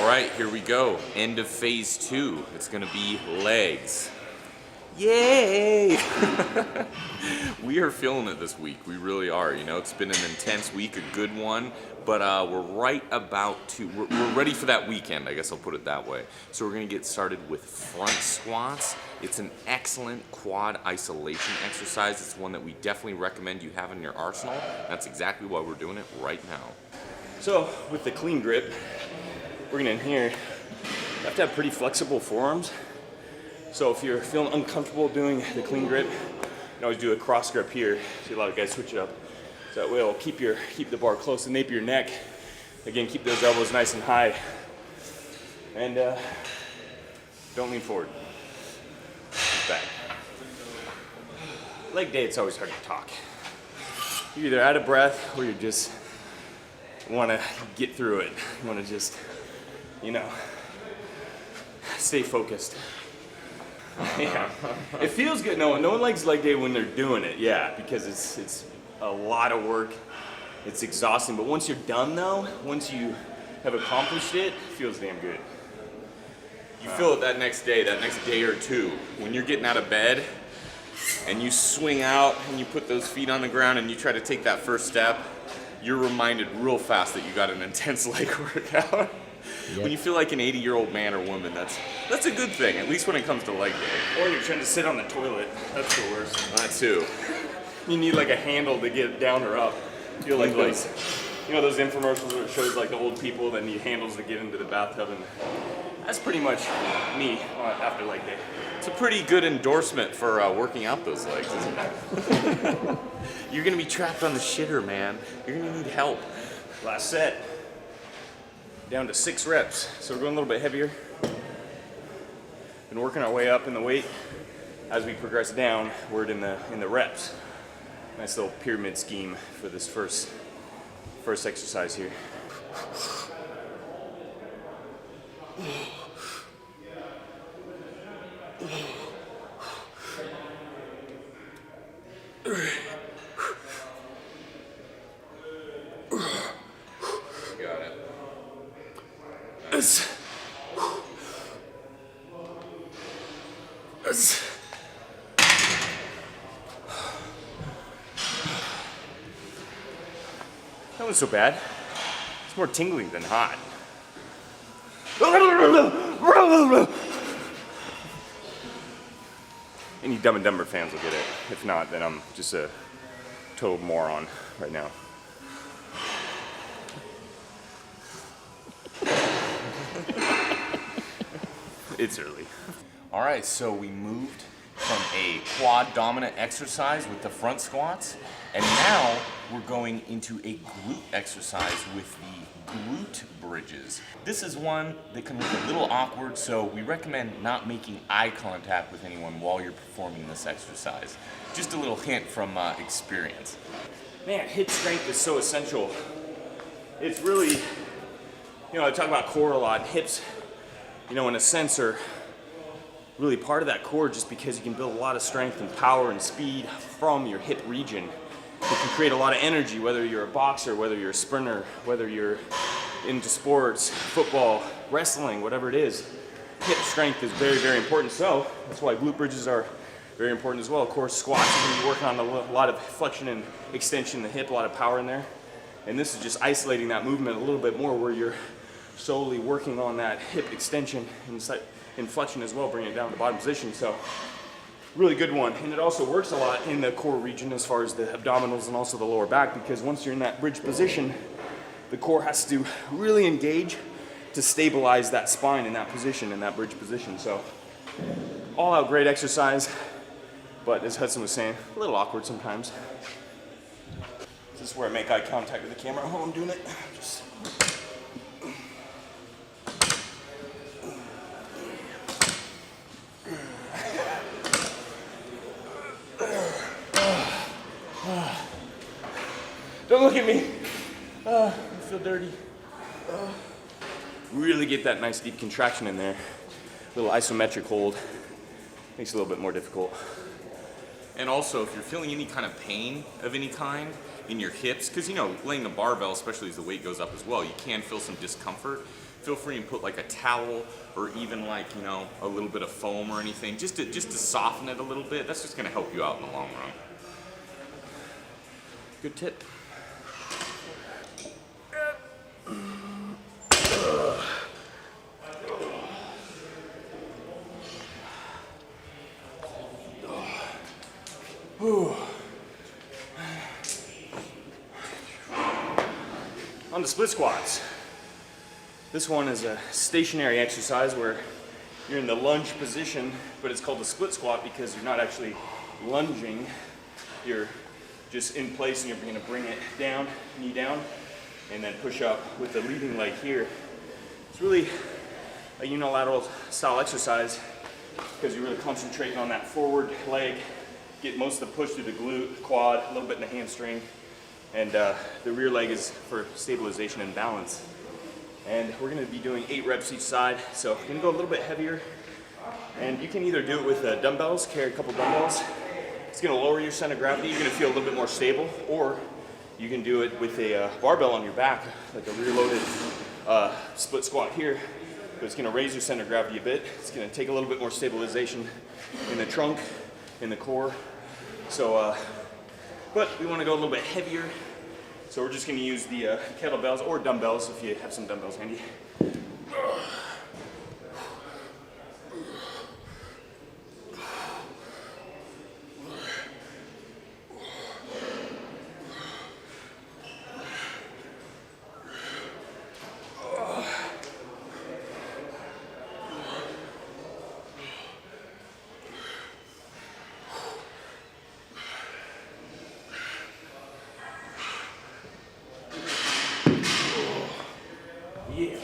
All right, here we go. End of phase 2. It's gonna be legs. Yay! We are feeling it this week. We really are. You know, it's been an intense week, a good one, but we're right about to, we're ready for that weekend, I guess I'll put it that way. So we're gonna get started with front squats. It's an excellent quad isolation exercise. It's one that we definitely recommend you have in your arsenal. That's exactly why we're doing it right now. So with the clean grip, we're gonna in here, you have to have pretty flexible forearms. So if you're feeling uncomfortable doing the clean grip, you can always do a cross grip here. See a lot of guys switch it up. So that way it'll keep the bar close to the nape of your neck. Again, keep those elbows nice and high. And don't lean forward. Just back. Leg day, it's always hard to talk. You're either out of breath or you just want to get through it. You want to just, you know, stay focused. Yeah, it feels good. No one likes leg day when they're doing it. Yeah, because it's a lot of work. It's exhausting. But once you're done, though, once you have accomplished it, it feels damn good. You feel it that next day or two, when you're getting out of bed and you swing out and you put those feet on the ground and you try to take that first step, you're reminded real fast that you got an intense leg workout. Yep. When you feel like an 80-year-old man or woman, that's a good thing, at least when it comes to leg day. Or you're trying to sit on the toilet. That's the worst. That too. You need like a handle to get down or up. Feel like those, you know, those infomercials where it shows like the old people that need handles to get into the bathtub, and that's pretty much me after leg day. It's a pretty good endorsement for working out those legs, isn't it? You're gonna be trapped on the shitter, man. You're gonna need help. Last set. Down to 6 reps. So we're going a little bit heavier. Been working our way up in the weight. As we progress down, we're in the reps. Nice little pyramid scheme for this first exercise here. That wasn't so bad. It's more tingling than hot. Any Dumb and Dumber fans will get it. If not, then I'm just a total moron right now. It's early. All right, so we moved from a quad dominant exercise with the front squats, and now we're going into a glute exercise with the glute bridges. This is one that can look a little awkward, so we recommend not making eye contact with anyone while you're performing this exercise. Just a little hint from experience. Man, hip strength is so essential. It's really, you know, I talk about core a lot. Hips, you know, in a sense are really part of that core, just because you can build a lot of strength and power and speed from your hip region. It can create a lot of energy, whether you're a boxer, whether you're a sprinter, whether you're into sports, football, wrestling, whatever it is. Hip strength is very, very important. So that's why glute bridges are very important as well. Of course, squats, you're going to be working on a lot of flexion and extension of the hip, a lot of power in there. And this is just isolating that movement a little bit more, where you're solely working on that hip extension and flexion as well, bringing it down to bottom position. So really good one. And it also works a lot in the core region as far as the abdominals and also the lower back, because once you're in that bridge position, the core has to really engage to stabilize that spine in that position, in that bridge position. So all out great exercise, but as Hudson was saying, a little awkward sometimes. This is where I make eye contact with the camera while I'm doing it. Just don't look at me. I feel dirty. Really get that nice deep contraction in there. A little isometric hold. Makes it a little bit more difficult. And also, if you're feeling any kind of pain of any kind in your hips, because you know, laying the barbell, especially as the weight goes up as well, you can feel some discomfort. feel free and put like a towel or even like, you know, a little bit of foam or anything, just to soften it a little bit. That's just gonna help you out in the long run. Good tip. On to split squats. This one is a stationary exercise where you're in the lunge position, but it's called a split squat because you're not actually lunging. You're just in place and you're going to bring it down, knee down, and then push up with the leading leg here. It's really a unilateral style exercise because you're really concentrating on that forward leg, get most of the push through the glute, quad, a little bit in the hamstring, and the rear leg is for stabilization and balance. And we're going to be doing 8 reps each side, so we're going to go a little bit heavier. And you can either do it with dumbbells, carry a couple dumbbells. It's going to lower your center of gravity, you're going to feel a little bit more stable, or you can do it with a barbell on your back, like a rear-loaded split squat here. But it's going to raise your center of gravity a bit. It's going to take a little bit more stabilization in the trunk, in the core. So, but we want to go a little bit heavier. So we're just going to use the kettlebells or dumbbells if you have some dumbbells handy. Yeah.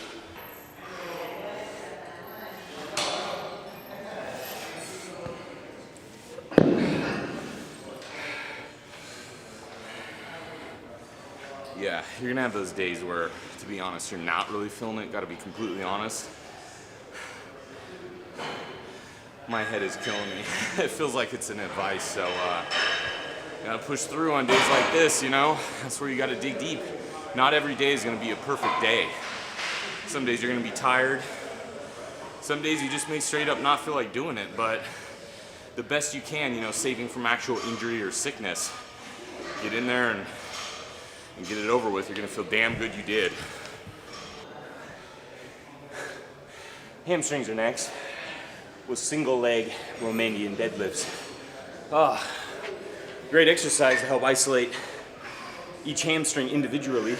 Yeah, you're gonna have those days where, to be honest, you're not really feeling it, gotta be completely honest. My head is killing me. It feels like it's an advice, so gotta push through on days like this, you know? That's where you gotta dig deep. Not every day is gonna be a perfect day. Some days you're gonna be tired. Some days you just may straight up not feel like doing it, but the best you can, you know, saving from actual injury or sickness. Get in there and get it over with. You're gonna feel damn good you did. Hamstrings are next with single leg Romanian deadlifts. Great exercise to help isolate each hamstring individually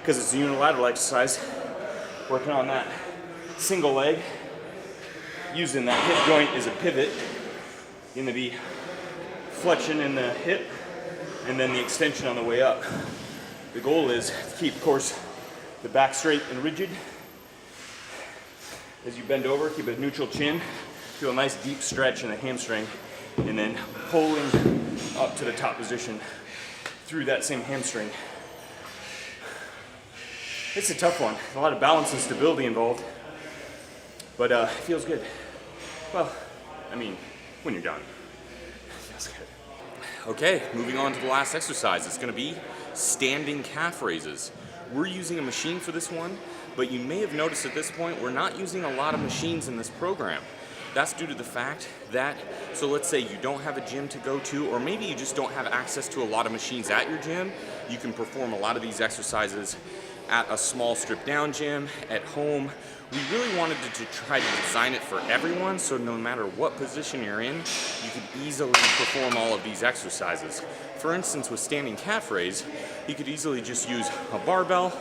because it's a unilateral exercise. Working on that single leg, using that hip joint as a pivot. You're gonna be flexion in the hip and then the extension on the way up. The goal is to keep, of course, the back straight and rigid. As you bend over, keep a neutral chin, feel a nice deep stretch in the hamstring, and then pulling up to the top position through that same hamstring. It's a tough one. A lot of balance and stability involved, but it feels good. Well, I mean, when you're done, it feels good. Okay, moving on to the last exercise. It's gonna be standing calf raises. We're using a machine for this one, but you may have noticed at this point, we're not using a lot of machines in this program. That's due to the fact that, so let's say you don't have a gym to go to, or maybe you just don't have access to a lot of machines at your gym, you can perform a lot of these exercises at a small stripped down gym, at home. We really wanted to try to design it for everyone, so no matter what position you're in, you could easily perform all of these exercises. For instance, with standing calf raise, you could easily just use a barbell,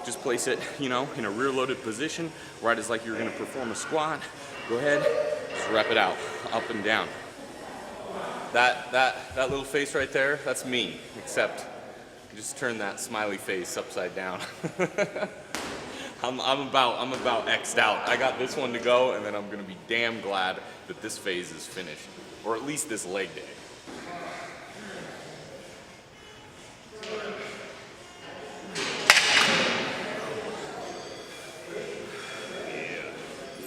just place it, you know, in a rear loaded position, right as like you're gonna perform a squat. Go ahead, just rep it out, up and down. That little face right there, that's me, except just turn that smiley face upside down. I'm about X'd out. I got this one to go, and then I'm gonna be damn glad that this phase is finished, or at least this leg day.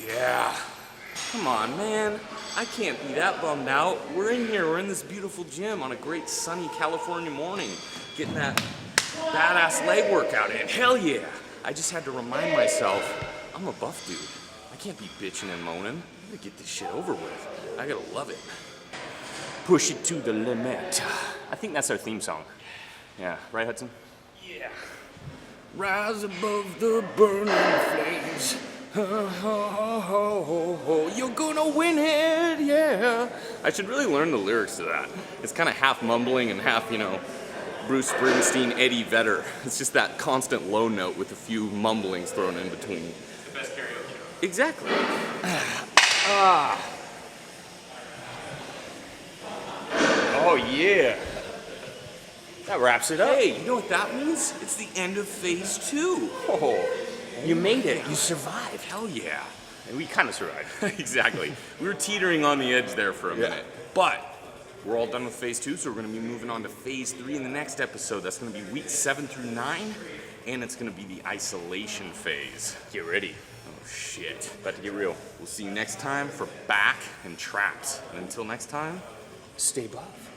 Yeah. Come on, man. I can't be that bummed out. We're in here, we're in this beautiful gym on a great sunny California morning, getting that badass leg workout in. Hell yeah. I just had to remind myself I'm a buff dude. I can't be bitching and moaning. I gotta get this shit over with. I gotta love it. Push it to the limit. I think that's our theme song. Yeah, right, Hudson? Yeah. Rise above the burning flames. You're gonna win it, yeah. I should really learn the lyrics to that. It's kind of half mumbling and half, Bruce Springsteen, Eddie Vedder. It's just that constant low note with a few mumblings thrown in between. It's the best karaoke. Exactly. Oh, yeah. That wraps it up. Hey, you know what that means? It's the end of phase 2. Oh, you made it. You survived. Hell yeah. And we kind of survived. Exactly. We were teetering on the edge there for a minute. But we're all done with phase 2, so we're going to be moving on to phase 3 in the next episode. That's going to be weeks 7 through 9, and it's going to be the isolation phase. Get ready. Oh, shit. About to get real. We'll see you next time for back and traps. And until next time, Stay buff.